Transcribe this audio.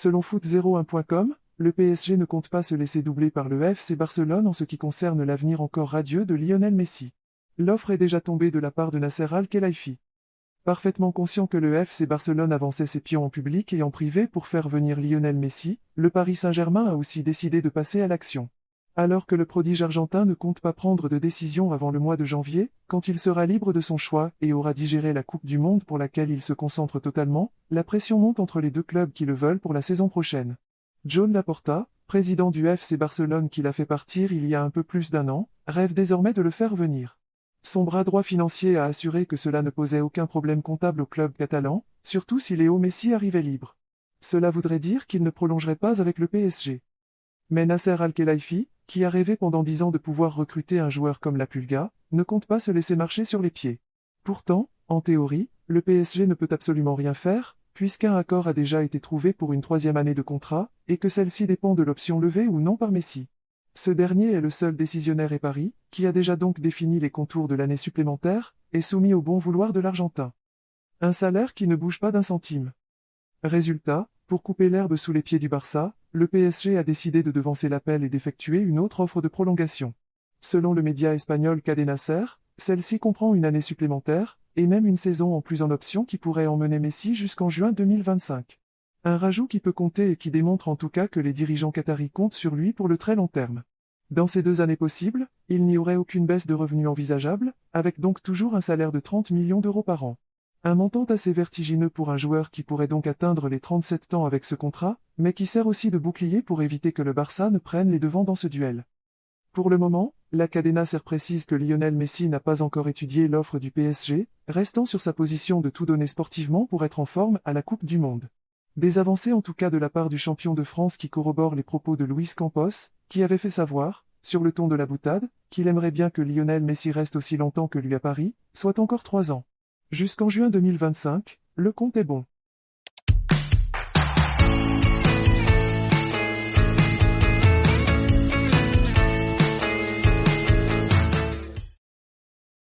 Selon Foot01.com, le PSG ne compte pas se laisser doubler par le FC Barcelone en ce qui concerne l'avenir encore radieux de Lionel Messi. L'offre est déjà tombée de la part de Nasser Al-Khelaifi. Parfaitement conscient que le FC Barcelone avançait ses pions en public et en privé pour faire venir Lionel Messi, le Paris Saint-Germain a aussi décidé de passer à l'action. Alors que le prodige argentin ne compte pas prendre de décision avant le mois de janvier, quand il sera libre de son choix et aura digéré la Coupe du Monde pour laquelle il se concentre totalement, la pression monte entre les deux clubs qui le veulent pour la saison prochaine. Joan Laporta, président du FC Barcelone qui l'a fait partir il y a un peu plus d'un an, rêve désormais de le faire venir. Son bras droit financier a assuré que cela ne posait aucun problème comptable au club catalan, surtout si Léo Messi arrivait libre. Cela voudrait dire qu'il ne prolongerait pas avec le PSG. Mais Nasser Al-Khelaifi, qui a rêvé pendant 10 ans de pouvoir recruter un joueur comme la Pulga, ne compte pas se laisser marcher sur les pieds. Pourtant, en théorie, le PSG ne peut absolument rien faire, puisqu'un accord a déjà été trouvé pour une 3e année de contrat, et que celle-ci dépend de l'option levée ou non par Messi. Ce dernier est le seul décisionnaire et Paris, qui a déjà donc défini les contours de l'année supplémentaire, est soumis au bon vouloir de l'Argentin. Un salaire qui ne bouge pas d'un centime. Résultat, pour couper l'herbe sous les pieds du Barça, le PSG a décidé de devancer l'appel et d'effectuer une autre offre de prolongation. Selon le média espagnol Cadena Ser, celle-ci comprend une année supplémentaire, et même une saison en plus en option qui pourrait emmener Messi jusqu'en juin 2025. Un rajout qui peut compter et qui démontre en tout cas que les dirigeants qataris comptent sur lui pour le très long terme. Dans ces 2 années possibles, il n'y aurait aucune baisse de revenus envisageable, avec donc toujours un salaire de 30 millions d'euros par an. Un montant assez vertigineux pour un joueur qui pourrait donc atteindre les 37 ans avec ce contrat, mais qui sert aussi de bouclier pour éviter que le Barça ne prenne les devants dans ce duel. Pour le moment, la Cadena Ser précise que Lionel Messi n'a pas encore étudié l'offre du PSG, restant sur sa position de tout donner sportivement pour être en forme à la Coupe du Monde. Des avancées en tout cas de la part du champion de France qui corroborent les propos de Luis Campos, qui avait fait savoir, sur le ton de la boutade, qu'il aimerait bien que Lionel Messi reste aussi longtemps que lui à Paris, soit encore 3 ans. Jusqu'en juin 2025, le compte est bon.